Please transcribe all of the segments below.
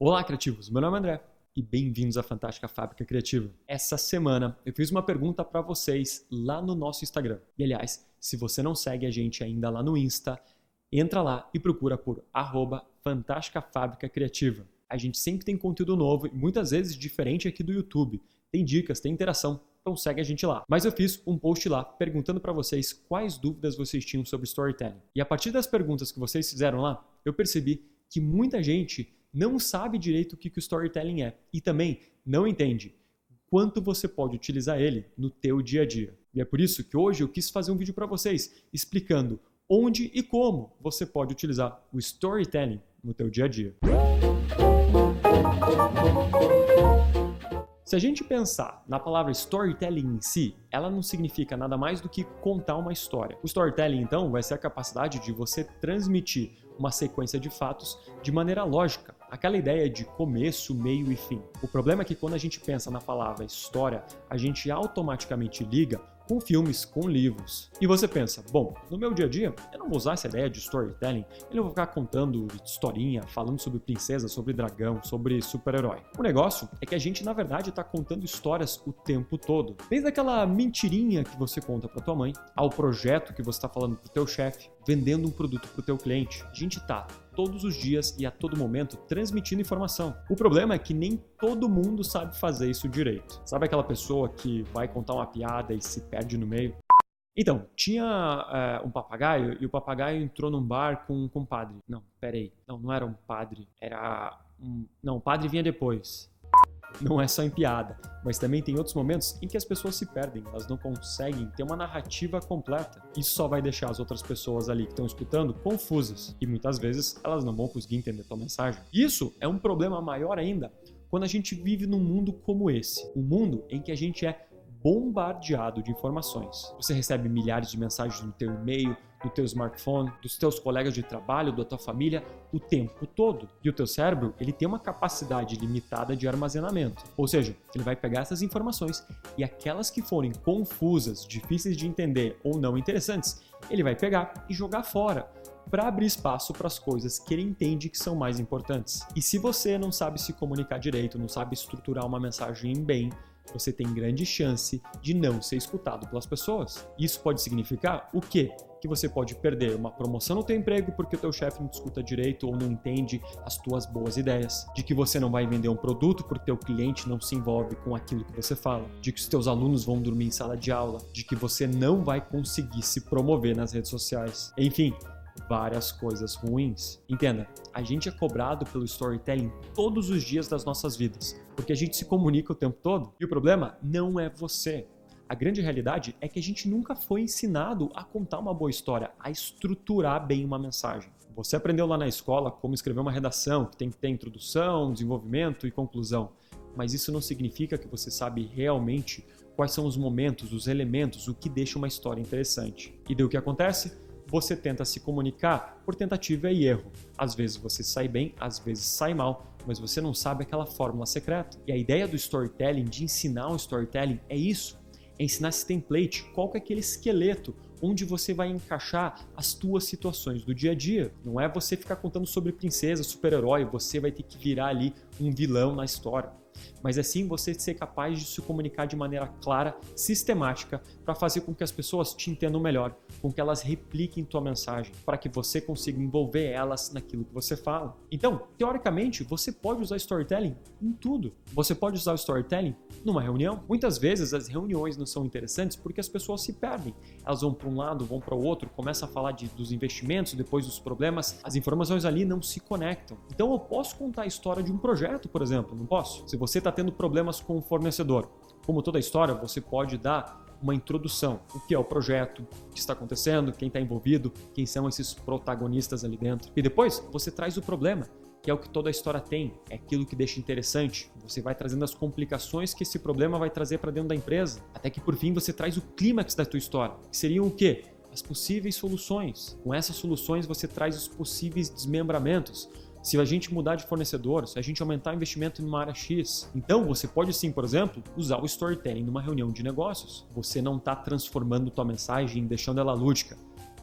Olá, criativos! Meu nome é André e bem-vindos à Fantástica Fábrica Criativa. Essa semana eu fiz uma pergunta para vocês lá no nosso Instagram. E aliás, se você não segue a gente ainda lá no Insta, entra lá e procura por @Fantástica Fábrica Criativa. A gente sempre tem conteúdo novo e muitas vezes diferente aqui do YouTube. Tem dicas, tem interação, então segue a gente lá. Mas eu fiz um post lá perguntando para vocês quais dúvidas vocês tinham sobre storytelling. E a partir das perguntas que vocês fizeram lá, eu percebi que muita gente não sabe direito o que o storytelling é e também não entende quanto você pode utilizar ele no teu dia a dia. E é por isso que hoje eu quis fazer um vídeo para vocês explicando onde e como você pode utilizar o storytelling no teu dia a dia. Se a gente pensar na palavra storytelling em si, ela não significa nada mais do que contar uma história. O storytelling, então, vai ser a capacidade de você transmitir uma sequência de fatos de maneira lógica, aquela ideia de começo, meio e fim. O problema é que quando a gente pensa na palavra história, a gente automaticamente liga com filmes, com livros. E você pensa, bom, no meu dia a dia, eu não vou usar essa ideia de storytelling, eu não vou ficar contando historinha, falando sobre princesa, sobre dragão, sobre super-herói. O negócio é que a gente, na verdade, está contando histórias o tempo todo. Desde aquela mentirinha que você conta para tua mãe, ao projeto que você está falando pro teu chefe, vendendo um produto pro teu cliente. A gente tá todos os dias e a todo momento transmitindo informação. O problema é que nem todo mundo sabe fazer isso direito. Sabe aquela pessoa que vai contar uma piada e se perde no meio? Então, tinha um papagaio e o papagaio entrou num bar com um compadre. Não, peraí. Não era um padre. Era um... Não, o padre vinha depois. Não é só em piada, mas também tem outros momentos em que as pessoas se perdem, elas não conseguem ter uma narrativa completa. Isso só vai deixar as outras pessoas ali que estão escutando confusas e muitas vezes elas não vão conseguir entender tua mensagem. Isso é um problema maior ainda quando a gente vive num mundo como esse, um mundo em que a gente é bombardeado de informações. Você recebe milhares de mensagens no teu e-mail, no teu smartphone, dos teus colegas de trabalho, da tua família, o tempo todo. E o teu cérebro, ele tem uma capacidade limitada de armazenamento. Ou seja, ele vai pegar essas informações e aquelas que forem confusas, difíceis de entender ou não interessantes, ele vai pegar e jogar fora, para abrir espaço para as coisas que ele entende que são mais importantes. E se você não sabe se comunicar direito, não sabe estruturar uma mensagem bem, você tem grande chance de não ser escutado pelas pessoas. Isso pode significar o quê? Que você pode perder uma promoção no teu emprego porque o teu chefe não te escuta direito ou não entende as tuas boas ideias, de que você não vai vender um produto porque teu cliente não se envolve com aquilo que você fala, de que os teus alunos vão dormir em sala de aula, de que você não vai conseguir se promover nas redes sociais. Enfim, várias coisas ruins. Entenda, a gente é cobrado pelo storytelling todos os dias das nossas vidas, porque a gente se comunica o tempo todo e o problema não é você. A grande realidade é que a gente nunca foi ensinado a contar uma boa história, a estruturar bem uma mensagem. Você aprendeu lá na escola como escrever uma redação, que tem que ter introdução, desenvolvimento e conclusão, mas isso não significa que você sabe realmente quais são os momentos, os elementos, o que deixa uma história interessante. E daí o que acontece? Você tenta se comunicar por tentativa e erro. Às vezes você sai bem, às vezes sai mal, mas você não sabe aquela fórmula secreta. E a ideia do storytelling, de ensinar um storytelling, é isso. É ensinar esse template, qual que é aquele esqueleto onde você vai encaixar as tuas situações do dia a dia. Não é você ficar contando sobre princesa, super-herói, você vai ter que virar ali um vilão na história. Mas é sim você ser capaz de se comunicar de maneira clara, sistemática, para fazer com que as pessoas te entendam melhor, com que elas repliquem tua mensagem, para que você consiga envolver elas naquilo que você fala. Então, teoricamente, você pode usar storytelling em tudo. Você pode usar o storytelling numa reunião. Muitas vezes as reuniões não são interessantes porque as pessoas se perdem. Elas vão para um lado, vão para o outro, começam a falar dos investimentos, depois dos problemas. As informações ali não se conectam. Então eu posso contar a história de um projeto, por exemplo, não posso? Se você está tendo problemas com o fornecedor, como toda história, você pode dar uma introdução. O que é o projeto, o que está acontecendo, quem está envolvido, quem são esses protagonistas ali dentro. E depois você traz o problema, que é o que toda a história tem, é aquilo que deixa interessante. Você vai trazendo as complicações que esse problema vai trazer para dentro da empresa, até que por fim você traz o clímax da tua história, que seriam o quê? As possíveis soluções. Com essas soluções você traz os possíveis desmembramentos. Se a gente mudar de fornecedor, se a gente aumentar o investimento em uma área X. Então, você pode sim, por exemplo, usar o storytelling numa reunião de negócios. Você não está transformando tua mensagem, deixando ela lúdica.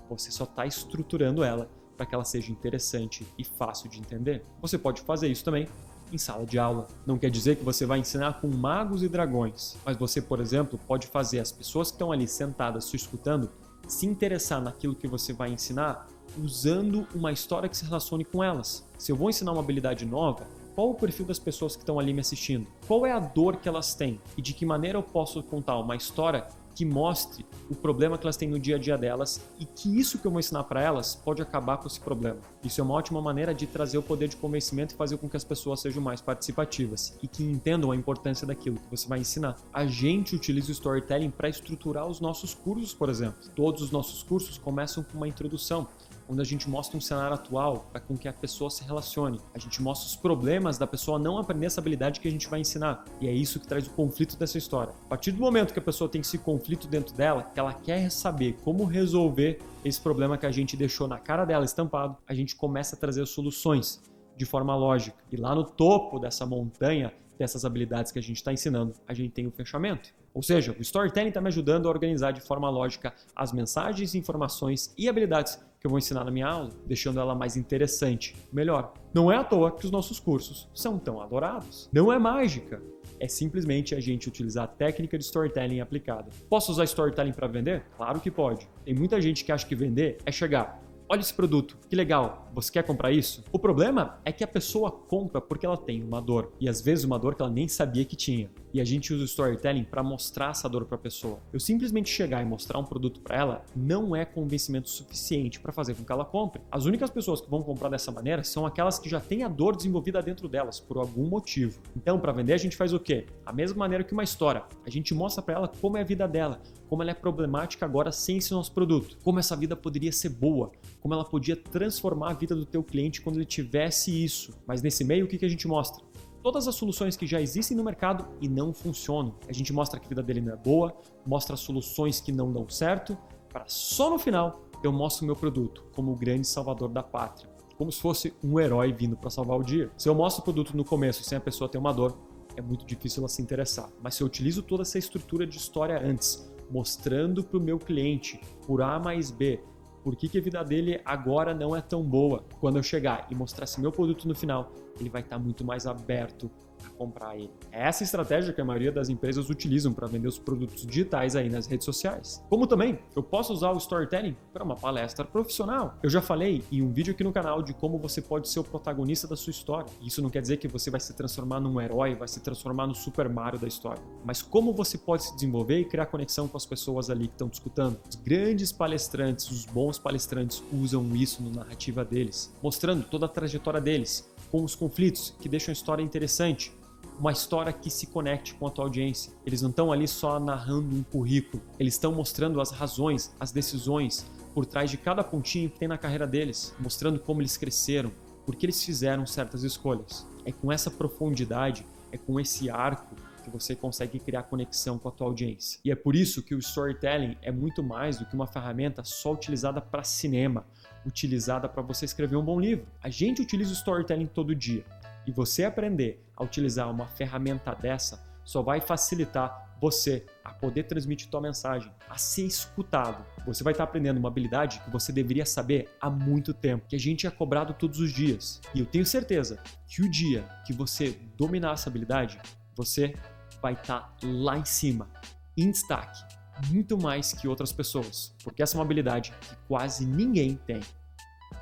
Você só está estruturando ela para que ela seja interessante e fácil de entender. Você pode fazer isso também em sala de aula. Não quer dizer que você vai ensinar com magos e dragões, mas você, por exemplo, pode fazer as pessoas que estão ali sentadas te escutando se interessar naquilo que você vai ensinar usando uma história que se relacione com elas. Se eu vou ensinar uma habilidade nova, qual o perfil das pessoas que estão ali me assistindo? Qual é a dor que elas têm? E de que maneira eu posso contar uma história que mostre o problema que elas têm no dia a dia delas e que isso que eu vou ensinar para elas pode acabar com esse problema. Isso é uma ótima maneira de trazer o poder de convencimento e fazer com que as pessoas sejam mais participativas e que entendam a importância daquilo que você vai ensinar. A gente utiliza o storytelling para estruturar os nossos cursos, por exemplo. Todos os nossos cursos começam com uma introdução, onde a gente mostra um cenário atual para com que a pessoa se relacione. A gente mostra os problemas da pessoa não aprender essa habilidade que a gente vai ensinar. E é isso que traz o conflito dessa história. A partir do momento que a pessoa tem esse conflito dentro dela, que ela quer saber como resolver esse problema que a gente deixou na cara dela estampado, a gente começa a trazer soluções de forma lógica. E lá no topo dessa montanha, dessas habilidades que a gente está ensinando, a gente tem o fechamento. Ou seja, o storytelling está me ajudando a organizar de forma lógica as mensagens, informações e habilidades que eu vou ensinar na minha aula, deixando ela mais interessante, melhor. Não é à toa que os nossos cursos são tão adorados. Não é mágica, é simplesmente a gente utilizar a técnica de storytelling aplicada. Posso usar storytelling para vender? Claro que pode. Tem muita gente que acha que vender é chegar: olha esse produto, que legal, você quer comprar isso? O problema é que a pessoa compra porque ela tem uma dor, e às vezes uma dor que ela nem sabia que tinha. E a gente usa o storytelling para mostrar essa dor para a pessoa. Eu simplesmente chegar e mostrar um produto para ela não é convencimento suficiente para fazer com que ela compre. As únicas pessoas que vão comprar dessa maneira são aquelas que já têm a dor desenvolvida dentro delas, por algum motivo. Então, para vender, a gente faz o quê? A mesma maneira que uma história. A gente mostra para ela como é a vida dela, como ela é problemática agora sem esse nosso produto, como essa vida poderia ser boa, como ela podia transformar a vida do teu cliente quando ele tivesse isso. Mas nesse meio, o que a gente mostra? Todas as soluções que já existem no mercado e não funcionam. A gente mostra que a vida dele não é boa, mostra soluções que não dão certo, para só no final eu mostro o meu produto como o grande salvador da pátria, como se fosse um herói vindo para salvar o dia. Se eu mostro o produto no começo sem a pessoa ter uma dor, é muito difícil ela se interessar. Mas se eu utilizo toda essa estrutura de história antes, mostrando para o meu cliente, por A mais B, por que a vida dele agora não é tão boa, quando eu chegar e mostrar esse meu produto no final, ele vai estar muito mais aberto a comprar ele. É essa estratégia que a maioria das empresas utilizam para vender os produtos digitais aí nas redes sociais. Como também, eu posso usar o storytelling para uma palestra profissional. Eu já falei em um vídeo aqui no canal de como você pode ser o protagonista da sua história. Isso não quer dizer que você vai se transformar num herói, vai se transformar no Super Mario da história. Mas como você pode se desenvolver e criar conexão com as pessoas ali que estão te escutando. Os grandes palestrantes, os bons palestrantes usam isso na narrativa deles, mostrando toda a trajetória deles, com os conflitos que deixam a história interessante, uma história que se conecte com a tua audiência. Eles não estão ali só narrando um currículo, eles estão mostrando as razões, as decisões por trás de cada pontinho que tem na carreira deles, mostrando como eles cresceram, por que eles fizeram certas escolhas. É com essa profundidade, é com esse arco que você consegue criar conexão com a tua audiência. E é por isso que o storytelling é muito mais do que uma ferramenta só utilizada para cinema, utilizada para você escrever um bom livro. A gente utiliza o storytelling todo dia. E você aprender a utilizar uma ferramenta dessa só vai facilitar você a poder transmitir tua mensagem, a ser escutado. Você vai estar aprendendo uma habilidade que você deveria saber há muito tempo, que a gente é cobrado todos os dias. E eu tenho certeza que o dia que você dominar essa habilidade, você vai estar lá em cima, em destaque, muito mais que outras pessoas, porque essa é uma habilidade que quase ninguém tem.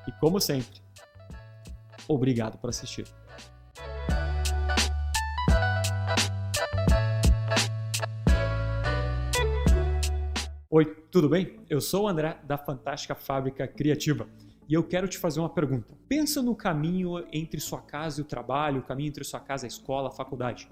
E como sempre, obrigado por assistir. Oi, tudo bem? Eu sou o André da Fantástica Fábrica Criativa e eu quero te fazer uma pergunta. Pensa no caminho entre sua casa e o trabalho, o caminho entre sua casa e a escola, a faculdade.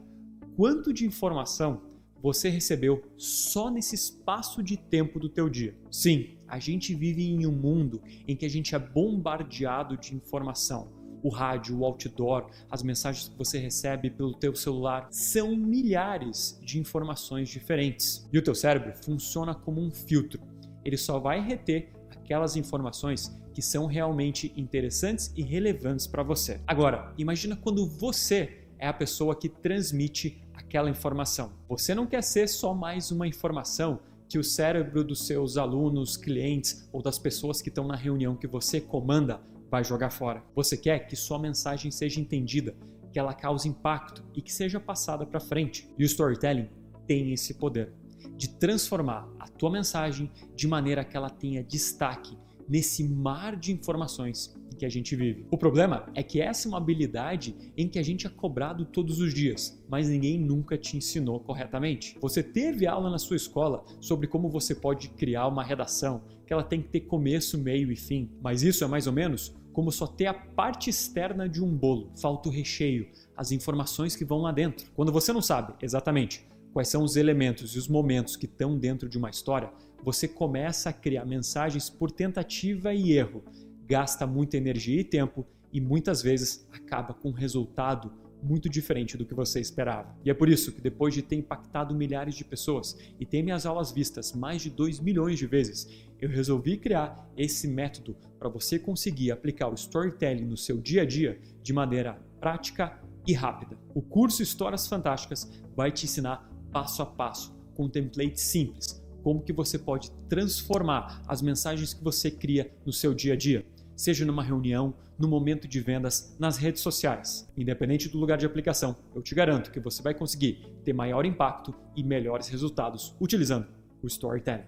Quanto de informação você recebeu só nesse espaço de tempo do teu dia? Sim, a gente vive em um mundo em que a gente é bombardeado de informação. O rádio, o outdoor, as mensagens que você recebe pelo teu celular, são milhares de informações diferentes. E o teu cérebro funciona como um filtro. Ele só vai reter aquelas informações que são realmente interessantes e relevantes para você. Agora, imagina quando você é a pessoa que transmite aquela informação. Você não quer ser só mais uma informação que o cérebro dos seus alunos, clientes ou das pessoas que estão na reunião que você comanda vai jogar fora. Você quer que sua mensagem seja entendida, que ela cause impacto e que seja passada para frente. E o storytelling tem esse poder de transformar a tua mensagem de maneira que ela tenha destaque nesse mar de informações em que a gente vive. O problema é que essa é uma habilidade em que a gente é cobrado todos os dias, mas ninguém nunca te ensinou corretamente. Você teve aula na sua escola sobre como você pode criar uma redação, que ela tem que ter começo, meio e fim, mas isso é mais ou menos como só ter a parte externa de um bolo. Falta o recheio, as informações que vão lá dentro. Quando você não sabe exatamente quais são os elementos e os momentos que estão dentro de uma história, você começa a criar mensagens por tentativa e erro, gasta muita energia e tempo e muitas vezes acaba com um resultado muito diferente do que você esperava. E é por isso que depois de ter impactado milhares de pessoas e ter minhas aulas vistas mais de 2 milhões de vezes, eu resolvi criar esse método para você conseguir aplicar o storytelling no seu dia a dia de maneira prática e rápida. O curso Histórias Fantásticas vai te ensinar passo a passo, com templates simples, como que você pode transformar as mensagens que você cria no seu dia a dia, seja numa reunião, no momento de vendas, nas redes sociais. Independente do lugar de aplicação, eu te garanto que você vai conseguir ter maior impacto e melhores resultados utilizando o storytelling.